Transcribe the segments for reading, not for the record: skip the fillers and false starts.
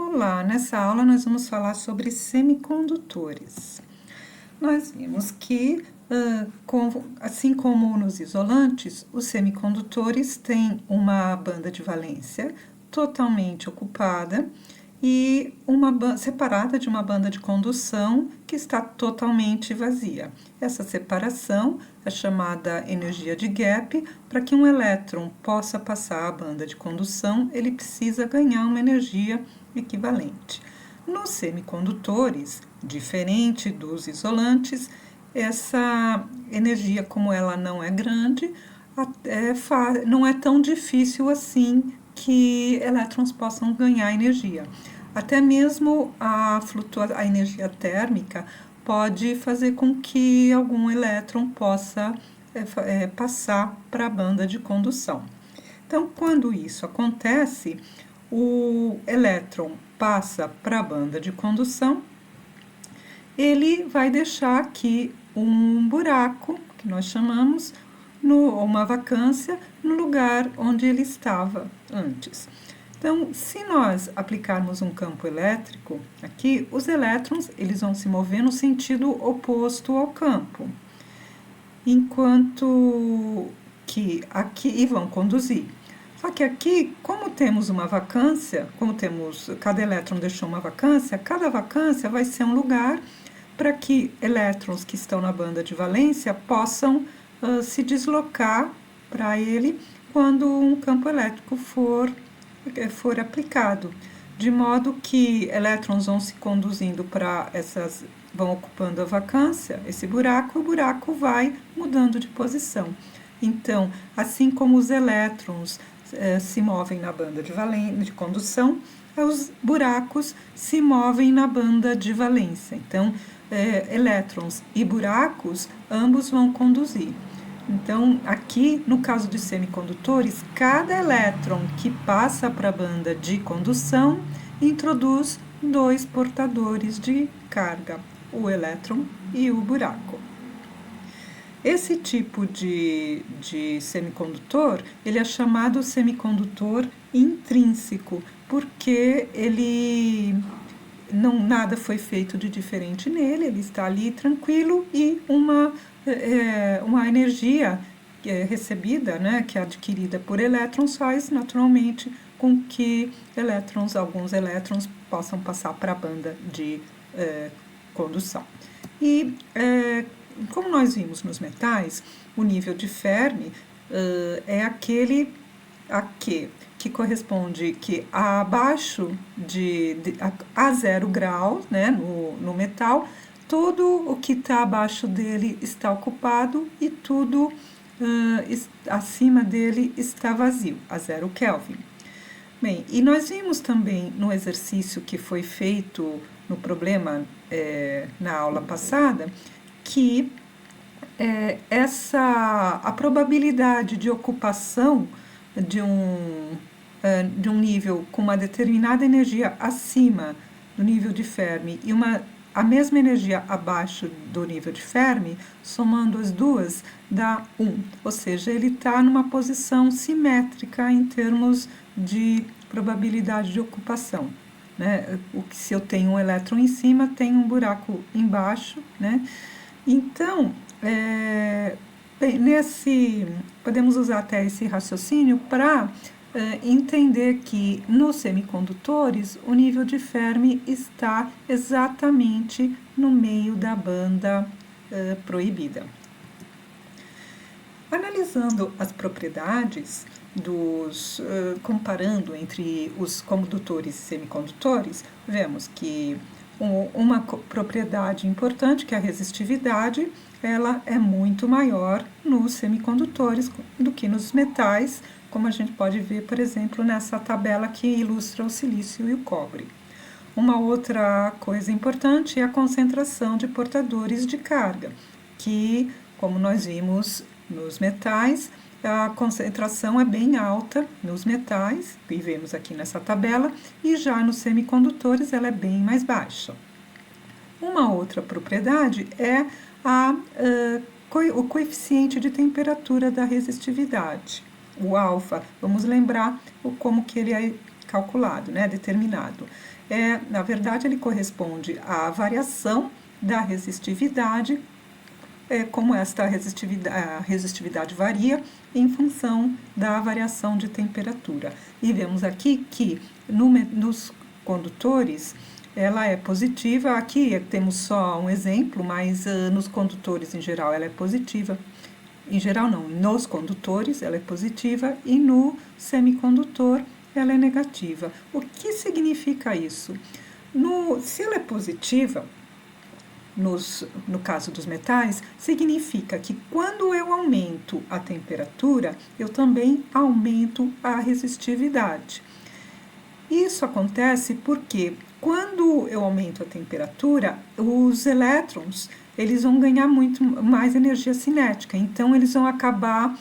Olá, nessa aula nós vamos falar sobre semicondutores. Nós vimos que, assim como nos isolantes, os semicondutores têm uma banda de valência totalmente ocupada e separada de uma banda de condução que está totalmente vazia. Essa separação é chamada energia de gap. Para que um elétron possa passar a banda de condução, ele precisa ganhar uma energia equivalente. Nos semicondutores, diferente dos isolantes, essa energia, como ela não é grande, não é tão difícil assim que elétrons possam ganhar energia. Até mesmo a energia térmica pode fazer com que algum elétron possa passar para a banda de condução. Então, quando isso acontece, o elétron passa para a banda de condução, ele vai deixar aqui um buraco, que nós chamamos, uma vacância, no lugar onde ele estava antes. Então, se nós aplicarmos um campo elétrico aqui, os elétrons eles vão se mover no sentido oposto ao campo, enquanto que aqui vão conduzir. Só que aqui, como temos uma vacância, cada elétron deixou uma vacância, cada vacância vai ser um lugar para que elétrons que estão na banda de valência possam se deslocar para ele quando um campo elétrico for aplicado, de modo que elétrons vão se conduzindo vão ocupando a vacância, esse buraco, o buraco vai mudando de posição. Então, assim como os elétrons se movem na banda de condução, os buracos se movem na banda de valência. Então, elétrons e buracos, ambos vão conduzir. Então, aqui, no caso de semicondutores, cada elétron que passa para a banda de condução introduz dois portadores de carga, o elétron e o buraco. Esse tipo de semicondutor, ele é chamado semicondutor intrínseco, porque nada foi feito de diferente nele, ele está ali tranquilo e uma energia recebida, né, que é adquirida por elétrons, faz naturalmente com que alguns elétrons possam passar para a banda de condução. E como nós vimos nos metais, o nível de Fermi é aquele que corresponde que abaixo a 0 graus, né, no metal, tudo o que está abaixo dele está ocupado e tudo acima dele está vazio, a 0 Kelvin. Bem, e nós vimos também no exercício que foi feito no problema na aula passada, que a probabilidade de ocupação de um nível com uma determinada energia acima do nível de Fermi e a mesma energia abaixo do nível de Fermi, somando as duas, dá 1. Ou seja, ele está numa posição simétrica em termos de probabilidade de ocupação. Né? Se eu tenho um elétron em cima, tem um buraco embaixo, né? Então, podemos usar até esse raciocínio para entender que nos semicondutores o nível de Fermi está exatamente no meio da banda proibida. Analisando as propriedades comparando entre os condutores e semicondutores, vemos que uma propriedade importante, que é a resistividade, ela é muito maior nos semicondutores do que nos metais, como a gente pode ver, por exemplo, nessa tabela que ilustra o silício e o cobre. Uma outra coisa importante é a concentração de portadores de carga, que, como nós vimos nos metais, a concentração é bem alta nos metais, que vemos aqui nessa tabela, e já nos semicondutores ela é bem mais baixa. Uma outra propriedade é o coeficiente de temperatura da resistividade, o alfa. Vamos lembrar como que ele é calculado, né, determinado. Na verdade, ele corresponde à variação da resistividade, como esta resistividade varia em função da variação de temperatura. E vemos aqui que nos condutores ela é positiva. Aqui temos só um exemplo, mas nos condutores em geral ela é positiva. Em geral não, nos condutores ela é positiva e no semicondutor ela é negativa. O que significa isso? Se ela é positiva, no caso dos metais, significa que quando eu aumento a temperatura, eu também aumento a resistividade. Isso acontece porque quando eu aumento a temperatura, os elétrons eles vão ganhar muito mais energia cinética, então eles vão acabar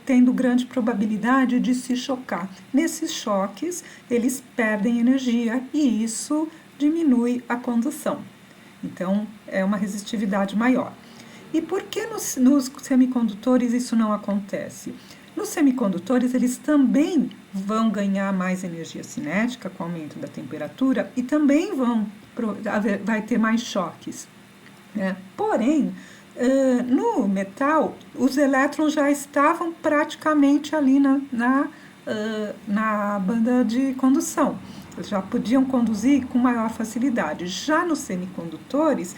tendo grande probabilidade de se chocar. Nesses choques, eles perdem energia e isso diminui a condução. Então, é uma resistividade maior. E por que nos semicondutores isso não acontece? Nos semicondutores, eles também vão ganhar mais energia cinética com o aumento da temperatura e também vai ter mais choques. Né? Porém, no metal, os elétrons já estavam praticamente ali na banda de condução. Eles já podiam conduzir com maior facilidade. Já nos semicondutores,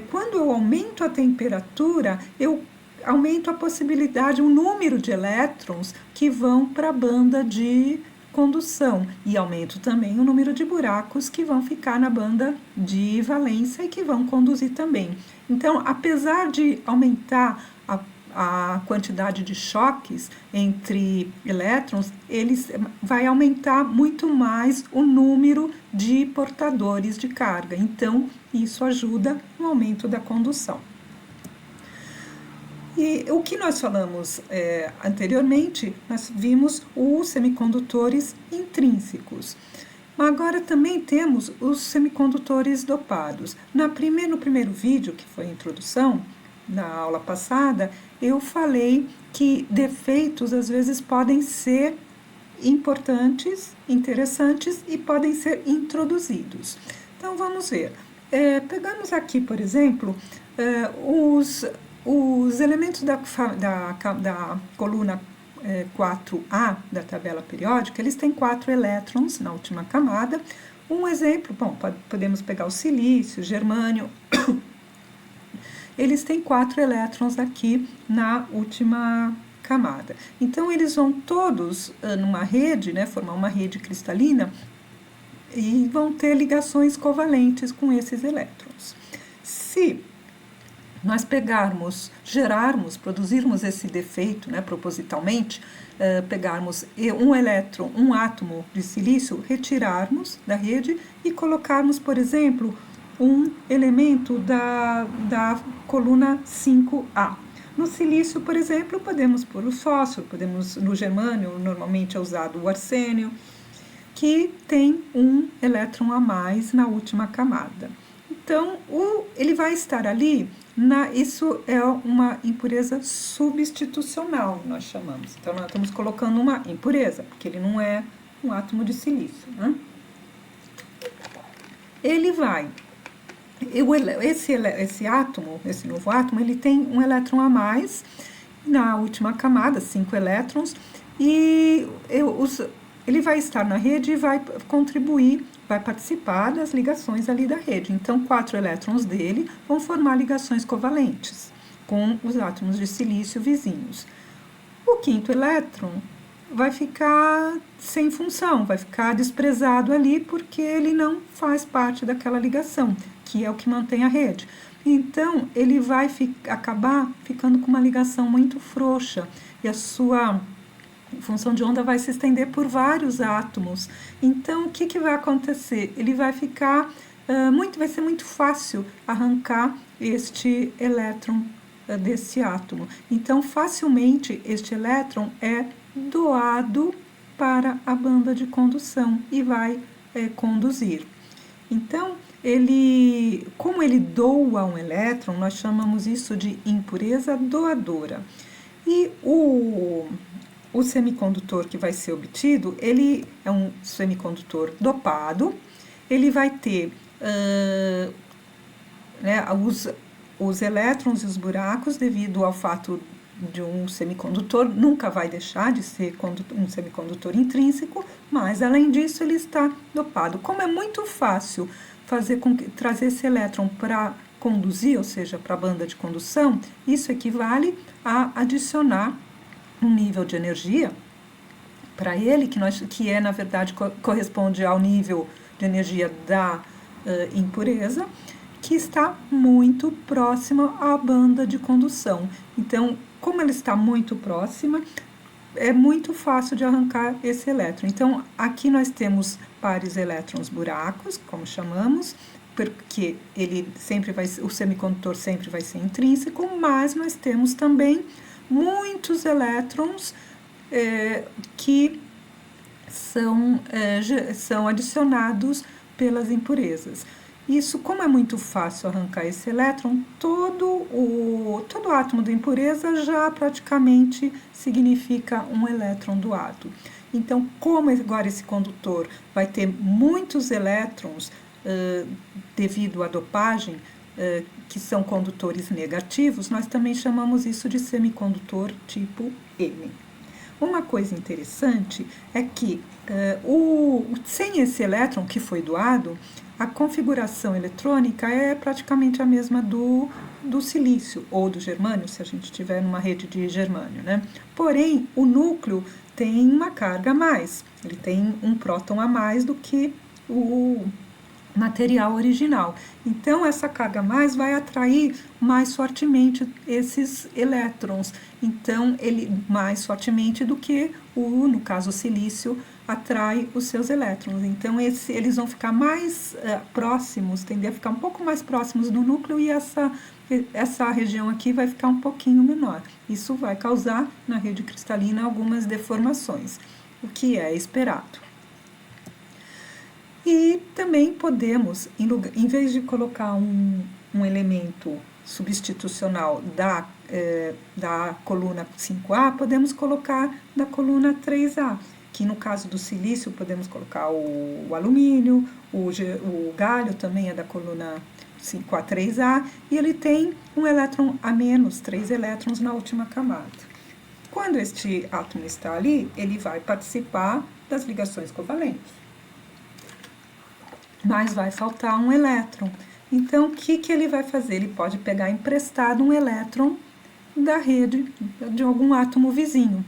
quando eu aumento a temperatura, eu aumento a possibilidade, o número de elétrons que vão para a banda de condução e aumento também o número de buracos que vão ficar na banda de valência e que vão conduzir também. Então, apesar de aumentar a quantidade de choques entre elétrons, vai aumentar muito mais o número de portadores de carga. Então, isso ajuda no aumento da condução. E o que nós falamos anteriormente, nós vimos os semicondutores intrínsecos. Agora também temos os semicondutores dopados. No primeiro vídeo, que foi a introdução, na aula passada, eu falei que defeitos às vezes podem ser importantes, interessantes e podem ser introduzidos. Então vamos ver. Pegamos aqui, por exemplo, os elementos da coluna 4A da tabela periódica, eles têm 4 elétrons na última camada. Um exemplo, podemos pegar o silício, o germânio. Eles têm 4 elétrons aqui na última camada. Então, eles vão todos numa rede, né, formar uma rede cristalina e vão ter ligações covalentes com esses elétrons. Se nós produzirmos esse defeito, né, propositalmente, pegarmos um átomo de silício, retirarmos da rede e colocarmos, por exemplo, um elemento da coluna 5A. No silício, por exemplo, podemos pôr o fósforo, no germânio, normalmente é usado o arsênio, que tem um elétron a mais na última camada. Então, ele vai estar ali, isso é uma impureza substitucional, nós chamamos. Então, nós estamos colocando uma impureza, porque ele não é um átomo de silício, né? Esse novo átomo, ele tem um elétron a mais na última camada, 5 elétrons, e ele vai estar na rede e vai contribuir, vai participar das ligações ali da rede. Então, 4 elétrons dele vão formar ligações covalentes com os átomos de silício vizinhos. O 5º elétron vai ficar sem função, vai ficar desprezado ali porque ele não faz parte daquela ligação, que é o que mantém a rede. Então, ele vai acabar ficando com uma ligação muito frouxa e a sua função de onda vai se estender por vários átomos. Então, o que vai acontecer? Ele vai ficar vai ser muito fácil arrancar este elétron desse átomo. Então, facilmente este elétron é doado para a banda de condução e vai conduzir. Então, como ele doa um elétron, nós chamamos isso de impureza doadora. E o semicondutor que vai ser obtido, ele é um semicondutor dopado, ele vai ter né, os elétrons e os buracos devido ao fato de um semicondutor nunca vai deixar de ser um semicondutor intrínseco, mas além disso ele está dopado. Como é muito fácil trazer esse elétron para conduzir, ou seja, para a banda de condução, isso equivale a adicionar um nível de energia para ele, que é, na verdade, corresponde ao nível de energia da impureza, que está muito próxima à banda de condução. Então, como ela está muito próxima, é muito fácil de arrancar esse elétron. Então, aqui nós temos pares elétrons buracos, como chamamos, porque o semicondutor sempre vai ser intrínseco, mas nós temos também muitos elétrons que são adicionados pelas impurezas. Isso, como é muito fácil arrancar esse elétron, todo átomo de impureza já praticamente significa um elétron doado. Então, como agora esse condutor vai ter muitos elétrons devido à dopagem, que são condutores negativos, nós também chamamos isso de semicondutor tipo M. Uma coisa interessante é que sem esse elétron que foi doado, a configuração eletrônica é praticamente a mesma do silício ou do germânio, se a gente estiver numa rede de germânio, né? Porém, o núcleo tem uma carga a mais, ele tem um próton a mais do que o material original. Então, essa carga a mais vai atrair mais fortemente esses elétrons. Então, ele mais fortemente do que no caso, o silício atrai os seus elétrons. Então, eles vão ficar mais próximos, tender a ficar um pouco mais próximos do núcleo e essa região aqui vai ficar um pouquinho menor. Isso vai causar, na rede cristalina, algumas deformações, o que é esperado. E também podemos, em vez de colocar um elemento substitucional da coluna 5A, podemos colocar da coluna 3A, que no caso do silício podemos colocar o alumínio, o galho também é da coluna 5A3A, e ele tem um elétron a menos, 3 elétrons na última camada. Quando este átomo está ali, ele vai participar das ligações covalentes, mas vai faltar um elétron. Então, o que ele vai fazer? Ele pode pegar emprestado um elétron da rede de algum átomo vizinho,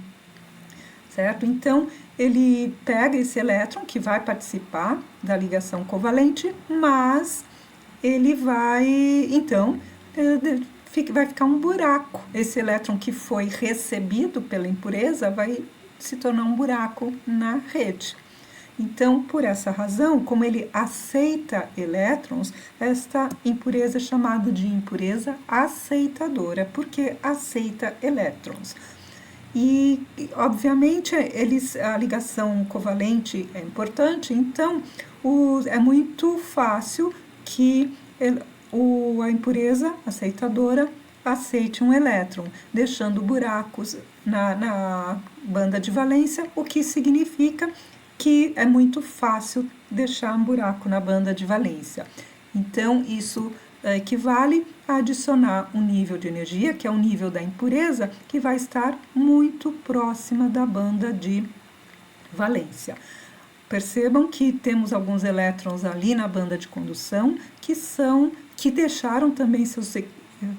certo? Então, ele pega esse elétron que vai participar da ligação covalente, mas ele vai, então, vai ficar um buraco. Esse elétron que foi recebido pela impureza vai se tornar um buraco na rede. Então, por essa razão, como ele aceita elétrons, esta impureza é chamada de impureza aceitadora, porque aceita elétrons. E, obviamente, a ligação covalente é importante, então é muito fácil que a impureza aceitadora aceite um elétron, deixando buracos na banda de valência, o que significa que é muito fácil deixar um buraco na banda de valência. Então, isso equivale a adicionar um nível de energia, que é o nível da impureza, que vai estar muito próxima da banda de valência. Percebam que temos alguns elétrons ali na banda de condução que deixaram também seus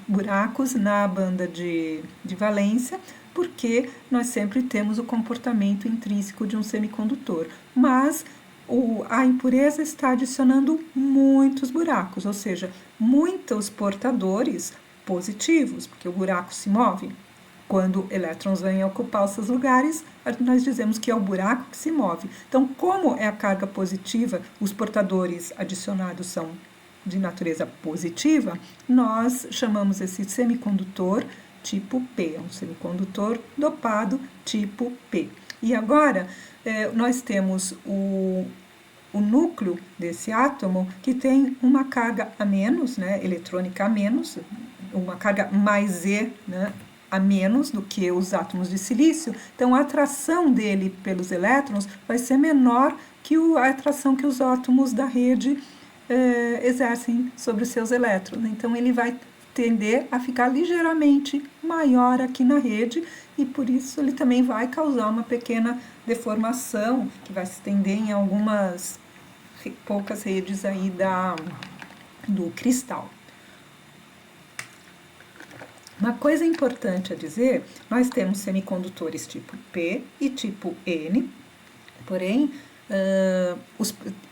buracos na banda de valência, porque nós sempre temos o comportamento intrínseco de um semicondutor, mas a impureza está adicionando muitos buracos, ou seja, muitos portadores positivos, porque o buraco se move. Quando elétrons vêm ocupar os seus lugares, nós dizemos que é o buraco que se move. Então, como é a carga positiva, os portadores adicionados são de natureza positiva, nós chamamos esse semicondutor tipo P, é um semicondutor dopado tipo P. E agora, nós temos o núcleo desse átomo que tem uma carga a menos, né, eletrônica a menos, uma carga mais E, né, a menos do que os átomos de silício, então a atração dele pelos elétrons vai ser menor que a atração que os átomos da rede exercem sobre os seus elétrons. Então ele vai tender a ficar ligeiramente maior aqui na rede e por isso ele também vai causar uma pequena deformação que vai se estender em algumas poucas redes aí do cristal. Uma coisa importante a dizer, nós temos semicondutores tipo P e tipo N, porém,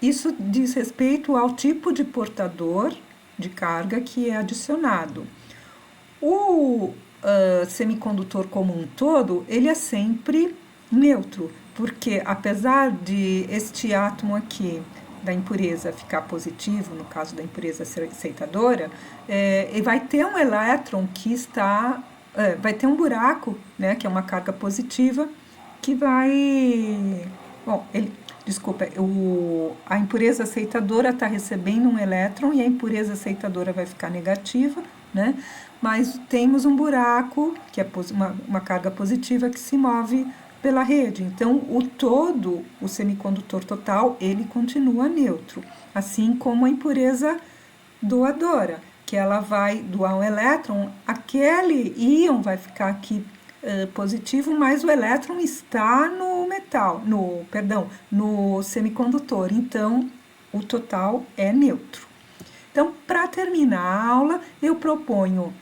isso diz respeito ao tipo de portador de carga que é adicionado. O semicondutor como um todo, ele é sempre neutro, porque apesar de este átomo aqui da impureza ficar positivo, no caso da impureza aceitadora, ele vai ter um elétron que está, vai ter um buraco, né, que é uma carga positiva, que vai, bom, desculpa, a impureza aceitadora está recebendo um elétron e a impureza aceitadora vai ficar negativa, né, mas temos um buraco, que é uma carga positiva que se move pela rede. Então, o semicondutor total, ele continua neutro, assim como a impureza doadora, que ela vai doar um elétron, aquele íon vai ficar aqui positivo, mas o elétron está no semicondutor, então o total é neutro. Então, para terminar a aula, eu proponho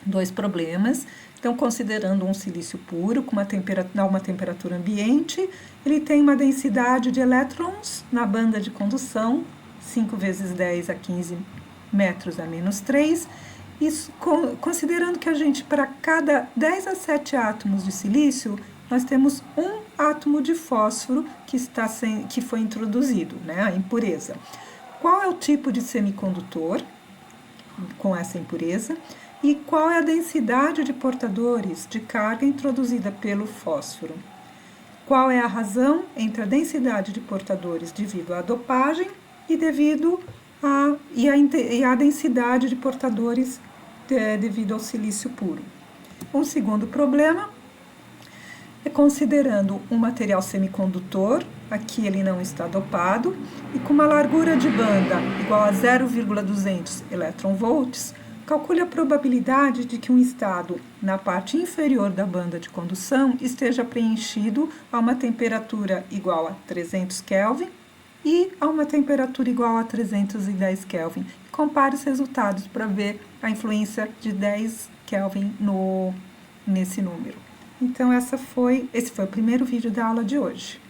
2 problemas. Então, considerando um silício puro com uma temperatura ambiente, ele tem uma densidade de elétrons na banda de condução, 5 vezes 10 a 15 metros a menos 3. Isso, considerando que a gente, para cada 10 a 7 átomos de silício, nós temos um átomo de fósforo que foi introduzido, né, a impureza. Qual é o tipo de semicondutor com essa impureza? E qual é a densidade de portadores de carga introduzida pelo fósforo? Qual é a razão entre a densidade de portadores devido à dopagem e a densidade de portadores devido ao silício puro? Um segundo problema é considerando um material semicondutor, aqui ele não está dopado, e com uma largura de banda igual a 0,200 electronvolts, calcule a probabilidade de que um estado na parte inferior da banda de condução esteja preenchido a uma temperatura igual a 300 Kelvin e a uma temperatura igual a 310 Kelvin. Compare os resultados para ver a influência de 10 Kelvin nesse número. Então, esse foi o primeiro vídeo da aula de hoje.